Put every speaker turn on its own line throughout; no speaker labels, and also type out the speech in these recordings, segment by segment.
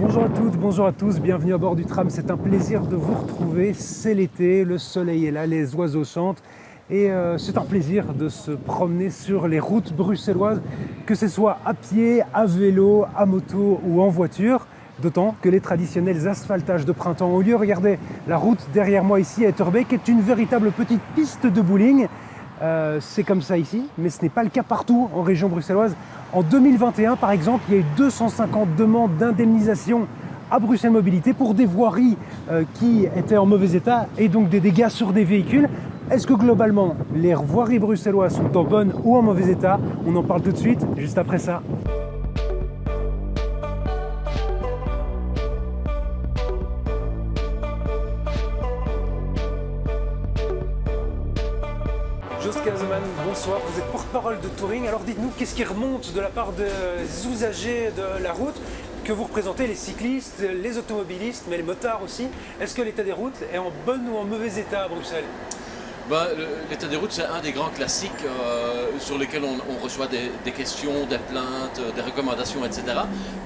Bonjour à toutes, bonjour à tous, bienvenue à bord du tram. C'est un plaisir de vous retrouver. C'est l'été, le soleil est là, les oiseaux chantent. Et c'est un plaisir de se promener sur les routes bruxelloises, que ce soit à pied, à vélo, à moto ou en voiture. D'autant que les traditionnels asphaltages de printemps ont lieu. Regardez la route derrière moi ici à Etterbeek est une véritable petite piste de bowling. C'est comme ça ici, mais ce n'est pas le cas partout en région bruxelloise. En 2021, par exemple, il y a eu 250 demandes d'indemnisation à Bruxelles Mobilité pour des voiries qui étaient en mauvais état et donc des dégâts sur des véhicules. Est-ce que globalement, les voiries bruxelloises sont en bon ou en mauvais état? On en parle tout de suite, juste après ça. Joost Kazeman, bonsoir, vous êtes porte-parole de Touring. Alors dites-nous, qu'est-ce qui remonte de la part des usagers de la route que vous représentez, les cyclistes, les automobilistes, mais les motards aussi? Est-ce que l'état des routes est en bon ou en mauvais état à Bruxelles?
L'état des routes, c'est un des grands classiques sur lesquels on reçoit des questions, des plaintes, des recommandations, etc.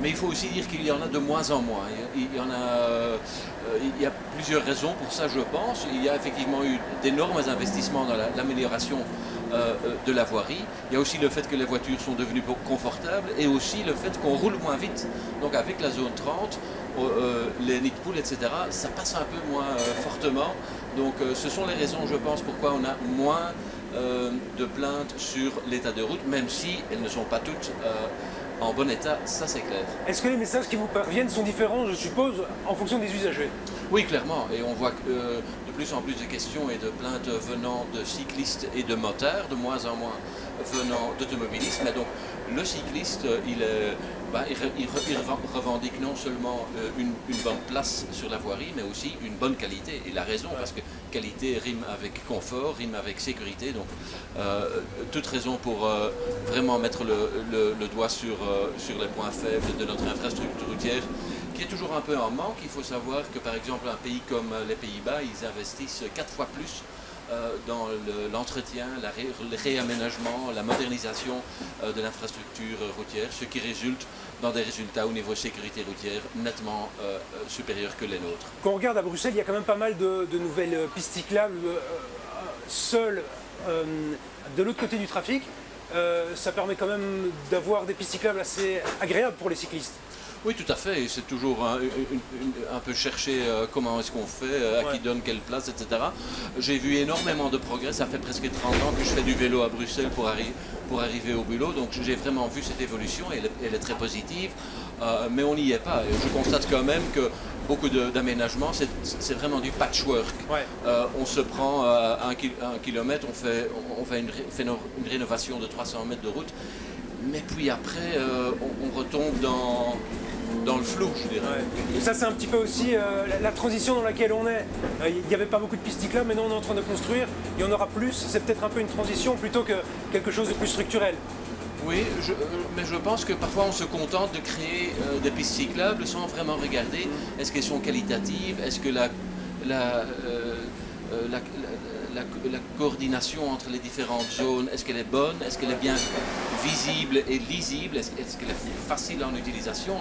Mais il faut aussi dire qu'il y en a de moins en moins. Il y a plusieurs raisons pour ça, je pense. Il y a effectivement eu d'énormes investissements dans l'amélioration de la voirie. Il y a aussi le fait que les voitures sont devenues confortables et aussi le fait qu'on roule moins vite. Donc avec la zone 30, les nids de poules, etc., ça passe un peu moins fortement. Donc ce sont les raisons, je pense, pourquoi on a moins de plaintes sur l'état de route, même si elles ne sont pas toutes en bon état, ça c'est clair.
Est-ce que les messages qui vous parviennent sont différents, je suppose, en fonction des usagers?
Oui, clairement, et on voit que de plus en plus de questions et de plaintes venant de cyclistes et de motards, de moins en moins venant d'automobilistes. Mais donc le cycliste, il revendique non seulement une bonne place sur la voirie, mais aussi une bonne qualité. Il a raison, parce que qualité rime avec confort, rime avec sécurité. Donc toute raison pour vraiment mettre le doigt sur les points faibles de notre infrastructure routière, qui est toujours un peu en manque. Il faut savoir que par exemple un pays comme les Pays-Bas, ils investissent 4 fois plus dans l'entretien, le réaménagement, la modernisation de l'infrastructure routière, ce qui résulte dans des résultats au niveau sécurité routière nettement supérieurs que les nôtres.
Quand on regarde à Bruxelles, il y a quand même pas mal de nouvelles pistes cyclables seules de l'autre côté du trafic. Ça permet quand même d'avoir des pistes cyclables assez agréables pour les cyclistes.
Oui, tout à fait, et c'est toujours un peu chercher comment est-ce qu'on fait, à qui donne quelle place, etc. J'ai vu énormément de progrès, ça fait presque 30 ans que je fais du vélo à Bruxelles pour arriver au boulot, donc j'ai vraiment vu cette évolution, et elle est très positive, mais on n'y est pas. Et je constate quand même que beaucoup d'aménagements, c'est vraiment du patchwork. Ouais. On se prend un kilomètre, on fait une rénovation de 300 mètres de route, mais puis après, on retombe dans le flou, je dirais. Ouais.
Et ça, c'est un petit peu aussi la transition dans laquelle on est. Il n'y avait pas beaucoup de pistes cyclables, mais maintenant on est en train de construire. Il y en aura plus. C'est peut-être un peu une transition plutôt que quelque chose de plus structurel.
Oui, mais je pense que parfois on se contente de créer des pistes cyclables sans vraiment regarder est-ce qu'elles sont qualitatives, est-ce que la coordination entre les différentes zones, est-ce qu'elle est bonne, est-ce qu'elle est bien visible et lisible, est-ce qu'elle est facile en utilisation,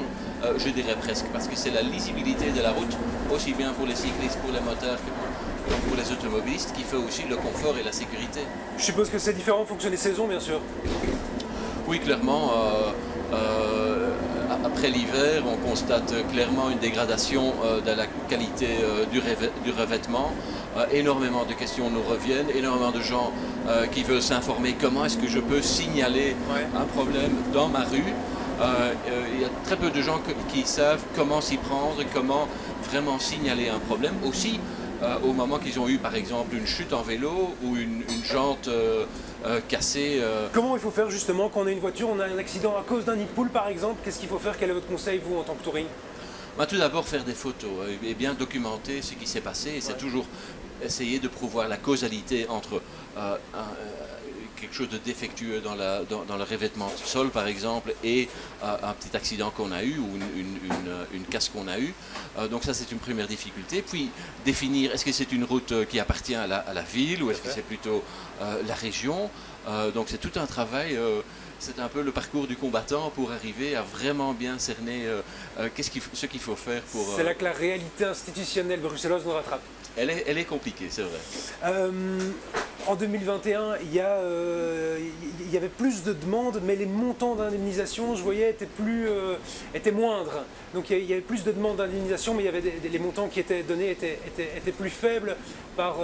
je dirais presque, parce que c'est la lisibilité de la route, aussi bien pour les cyclistes, pour les moteurs que pour les automobilistes, qui fait aussi le confort et la sécurité.
Je suppose que c'est différent en fonction des saisons, bien sûr.
Oui, clairement. Après l'hiver, on constate clairement une dégradation de la qualité du revêtement. Énormément de questions nous reviennent, énormément de gens qui veulent s'informer comment est-ce que je peux signaler un problème dans ma rue. Il y a très peu de gens qui savent comment s'y prendre, comment vraiment signaler un problème. Aussi, au moment qu'ils ont eu par exemple une chute en vélo ou une jante cassée.
Comment il faut faire justement quand on a une voiture, on a un accident à cause d'un nid de poule par exemple? Qu'est-ce qu'il faut faire? Quel est votre conseil, vous, en tant que touring?
Tout d'abord, faire des photos et bien documenter ce qui s'est passé. Et c'est toujours essayer de prouver la causalité entre quelque chose de défectueux dans le revêtement du sol par exemple, et un petit accident qu'on a eu ou une casse qu'on a eue. Donc ça c'est une première difficulté. Puis définir, est-ce que c'est une route qui appartient à la ville ou est-ce que c'est plutôt la région. Donc c'est tout un travail. C'est un peu le parcours du combattant pour arriver à vraiment bien cerner ce qu'il faut faire pour...
C'est là que la réalité institutionnelle bruxelloise nous rattrape.
Elle est compliquée, c'est vrai.
En 2021, il y avait plus de demandes, mais les montants d'indemnisation, je voyais, étaient moindres. Donc il y avait plus de demandes d'indemnisation, mais il y avait les montants qui étaient donnés étaient plus faibles par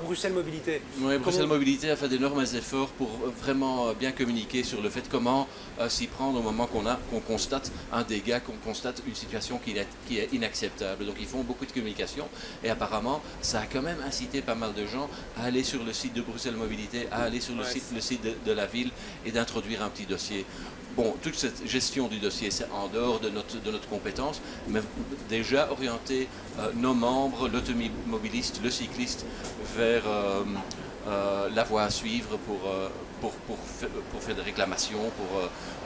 Bruxelles Mobilité.
Oui, Bruxelles Mobilité a fait d'énormes efforts pour vraiment bien communiquer sur le fait comment s'y prendre au moment qu'on constate un dégât, qu'on constate une situation qui est inacceptable. Donc ils font beaucoup de communication et apparemment ça a quand même incité pas mal de gens à aller sur le site de Bruxelles Mobilité, à aller sur le site de la ville et d'introduire un petit dossier. Bon, toute cette gestion du dossier, c'est en dehors de notre compétence, mais déjà orienter nos membres, l'automobiliste, le cycliste, vers la voie à suivre pour faire des réclamations,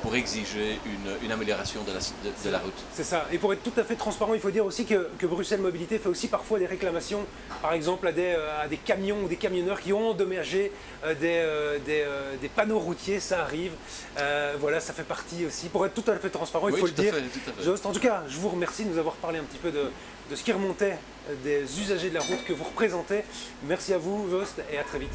pour exiger une amélioration de la route.
C'est ça. Et pour être tout à fait transparent, il faut dire aussi que Bruxelles Mobilité fait aussi parfois des réclamations, par exemple à des camions ou des camionneurs qui ont endommagé des panneaux routiers, ça arrive. Voilà, ça fait partie aussi. Pour être tout à fait transparent, il faut le dire. Jost, en tout cas, je vous remercie de nous avoir parlé un petit peu de ce qui remontait des usagers de la route que vous représentez. Merci à vous, Jost, et à très vite.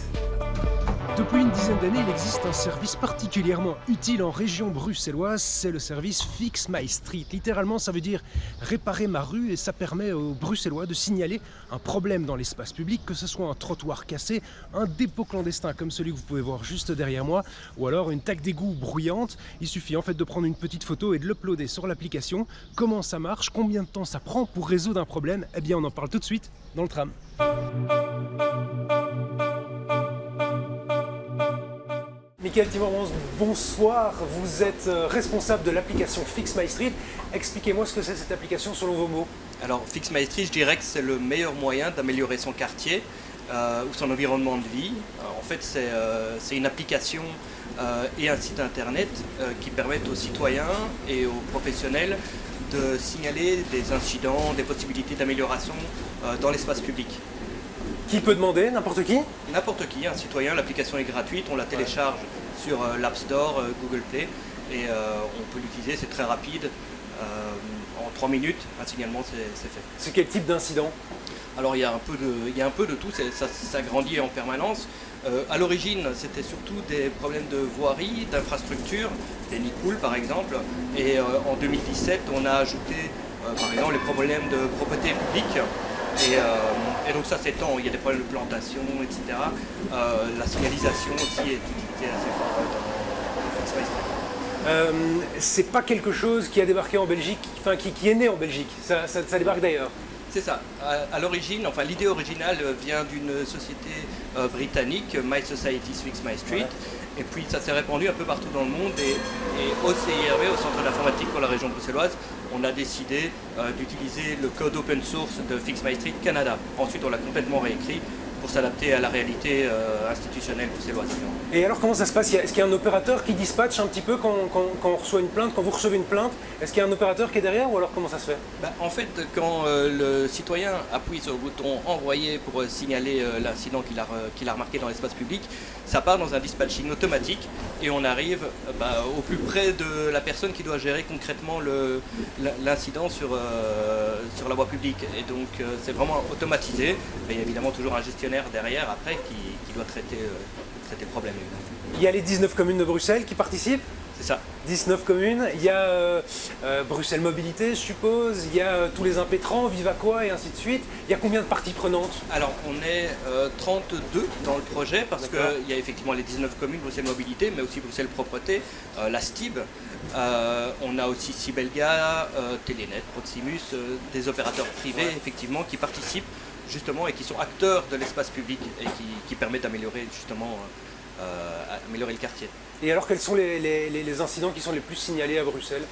Depuis une dizaine d'années, il existe un service particulièrement utile en région bruxelloise, c'est le service Fix My Street. Littéralement, ça veut dire réparer ma rue et ça permet aux Bruxellois de signaler un problème dans l'espace public, que ce soit un trottoir cassé, un dépôt clandestin comme celui que vous pouvez voir juste derrière moi, ou alors une taque d'égout bruyante. Il suffit en fait de prendre une petite photo et de l'uploader sur l'application. Comment ça marche, combien de temps ça prend pour résoudre un problème? Eh bien, on en parle tout de suite dans le tram. Michael Timmermans, bonsoir. Vous êtes responsable de l'application Fix My Street. Expliquez-moi ce que c'est cette application selon vos mots.
Alors Fix My Street, je dirais que c'est le meilleur moyen d'améliorer son quartier ou son environnement de vie. En fait, c'est une application et un site internet qui permettent aux citoyens et aux professionnels de signaler des incidents, des possibilités d'amélioration dans l'espace public.
Qui peut demander? N'importe qui?
N'importe qui, un citoyen. L'application est gratuite, on la télécharge sur l'App Store, Google Play, et on peut l'utiliser, c'est très rapide. En 3 minutes, un signalement, c'est fait.
C'est quel type d'incident?
Alors il y a un peu de tout, ça grandit en permanence. À l'origine, c'était surtout des problèmes de voirie, d'infrastructure, des nids de poules par exemple. Et en 2017, on a ajouté par exemple les problèmes de propreté publique. Et donc ça s'étend, il y a des problèmes de plantation, etc. La signalisation aussi est utilisée assez fort dans Fix My Street.
C'est pas quelque chose qui a débarqué en Belgique, enfin qui est né en Belgique, ça débarque d'ailleurs.
C'est ça. À l'origine, enfin l'idée originale vient d'une société britannique, My Society's Fix My Street. Ouais. Et puis ça s'est répandu un peu partout dans le monde et au CIRV, au Centre d'informatique pour la région bruxelloise, on a décidé d'utiliser le code open source de Fix My Street Canada. Ensuite, on l'a complètement réécrit pour s'adapter à la réalité institutionnelle bruxelloise.
Et alors comment ça se passe? Est-ce qu'il y a un opérateur qui dispatche un petit peu quand on reçoit une plainte, quand vous recevez une plainte? Est-ce qu'il y a un opérateur qui est derrière ou alors comment ça se fait?
En fait, quand le citoyen appuie sur le bouton envoyer pour signaler l'incident qu'il a remarqué dans l'espace public, ça part dans un dispatching automatique et on arrive au plus près de la personne qui doit gérer concrètement l'incident sur la voie publique. Et donc c'est vraiment automatisé, mais il y a évidemment toujours un gestionnaire derrière après qui doit traiter le problème.
Il y a les 19 communes de Bruxelles qui participent?
C'est ça.
19 communes, il y a Bruxelles Mobilité, je suppose, il y a tous les impétrants, Vivaquois et ainsi de suite. Il y a combien de parties prenantes?
Alors, on est 32 dans le projet parce qu'il y a effectivement les 19 communes, Bruxelles Mobilité, mais aussi Bruxelles Propreté, la STIB. On a aussi Sibelga, Telenet, Proximus, des opérateurs privés effectivement qui participent justement et qui sont acteurs de l'espace public et qui permettent d'améliorer justement améliorer le quartier.
Et alors quels sont les incidents qui sont les plus signalés à Bruxelles?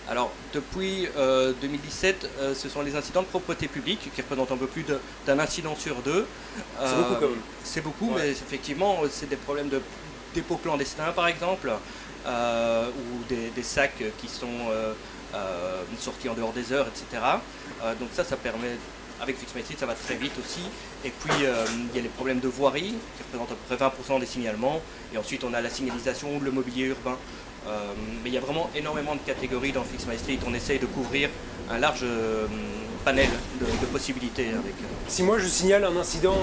Alors depuis 2017, ce sont les incidents de propreté publique qui représentent un peu plus d'un incident sur deux.
C'est beaucoup quand même.
C'est beaucoup, ouais. Mais effectivement c'est des problèmes de dépôts clandestins par exemple, ou des sacs qui sont sortis en dehors des heures, etc. Donc ça permet, avec Fix My Street, ça va très vite aussi. Et puis il y a les problèmes de voirie qui représentent à peu près 20% des signalements. Et ensuite on a la signalisation ou le mobilier urbain. Mais il y a vraiment énormément de catégories dans Fix My Street. On essaye de couvrir un large panel de possibilités.
Si moi je signale un incident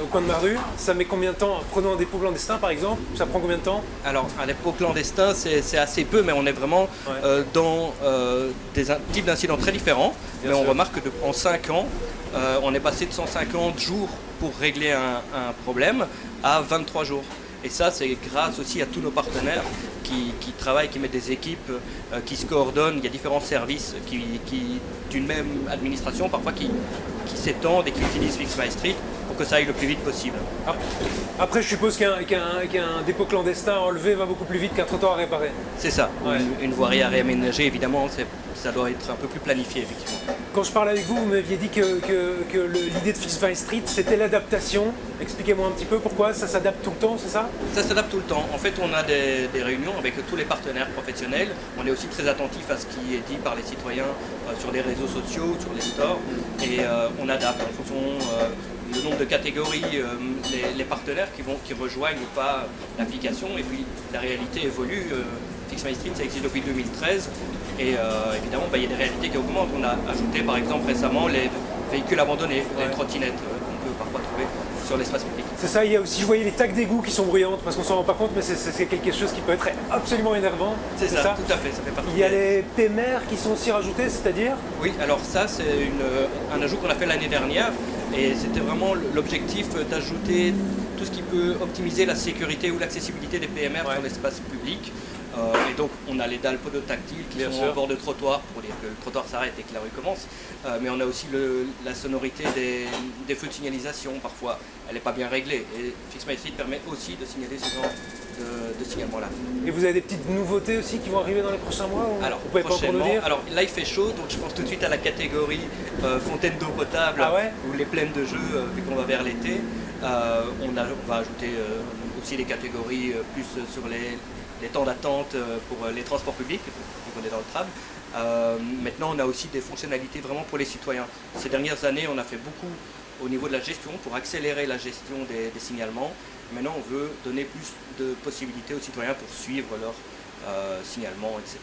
au coin de ma rue, ça met combien de temps? Prenons un dépôt clandestin par exemple, ça prend combien de temps?
Alors un dépôt clandestin c'est assez peu, mais on est vraiment dans des types d'incidents très différents. Mais on remarque qu'en 5 ans, on est passé de 150 jours pour régler un problème à 23 jours. Et ça, c'est grâce aussi à tous nos partenaires qui travaillent, qui mettent des équipes, qui se coordonnent. Il y a différents services d'une même administration, parfois qui s'étendent et qui utilisent Fix My Street pour que ça aille le plus vite possible.
Après, je suppose qu'un dépôt clandestin enlevé va beaucoup plus vite qu'un trottoir à réparer.
C'est ça. Ouais. Une voirie à réaménager, évidemment, ça doit être un peu plus planifié, effectivement.
Quand je parlais avec vous, vous m'aviez dit que l'idée de Fix My Street, c'était l'adaptation. Expliquez-moi un petit peu pourquoi ça s'adapte tout le temps, c'est ça?
Ça s'adapte tout le temps. En fait, on a des réunions avec tous les partenaires professionnels. On est aussi très attentif à ce qui est dit par les citoyens sur les réseaux sociaux, sur les stores. Et on adapte en fonction du nombre de catégories, les partenaires qui rejoignent ou pas l'application. Et puis, la réalité évolue. Fix My Street, ça existe depuis 2013. Et évidemment, il y a des réalités qui augmentent. On a ajouté par exemple récemment les véhicules abandonnés, les trottinettes qu'on peut parfois trouver sur l'espace public.
C'est ça, il y a aussi, je voyais les tags d'égout qui sont bruyantes, parce qu'on s'en rend pas compte, mais c'est quelque chose qui peut être absolument énervant.
C'est ça, tout à fait, ça fait partie.
Il y a les PMR qui sont aussi rajoutés, c'est-à-dire?
Oui, alors ça c'est un ajout qu'on a fait l'année dernière, et c'était vraiment l'objectif d'ajouter tout ce qui peut optimiser la sécurité ou l'accessibilité des PMR sur l'espace public. Et donc on a les dalles podotactiles qui sont en bord de trottoir pour dire que le trottoir s'arrête et que la rue commence. Mais on a aussi la sonorité des feux de signalisation parfois. Elle n'est pas bien réglée. Et Fix My Street permet aussi de signaler ce genre de signalement-là.
Et vous avez des petites nouveautés aussi qui vont arriver dans les prochains mois?
Alors,
vous pouvez pas encore nous dire?
Alors là il fait chaud, donc je pense tout de suite à la catégorie fontaine d'eau potable ou les plaines de jeux vu qu'on va vers l'été. On va ajouter aussi les catégories plus sur les temps d'attente pour les transports publics, vu qu'on est dans le tram. Maintenant, on a aussi des fonctionnalités vraiment pour les citoyens. Ces dernières années, on a fait beaucoup au niveau de la gestion pour accélérer la gestion des signalements. Maintenant, on veut donner plus de possibilités aux citoyens pour suivre leurs signalements, etc.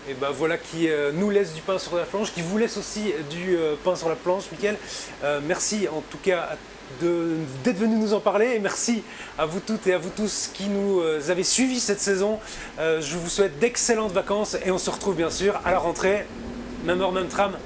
Et ben voilà qui nous laisse du pain sur la planche, qui vous laisse aussi du pain sur la planche, Mickaël. Merci en tout cas d'être venu nous en parler, et merci à vous toutes et à vous tous qui nous avez suivis cette saison. Je vous souhaite d'excellentes vacances et on se retrouve bien sûr à la rentrée, même heure, même tram.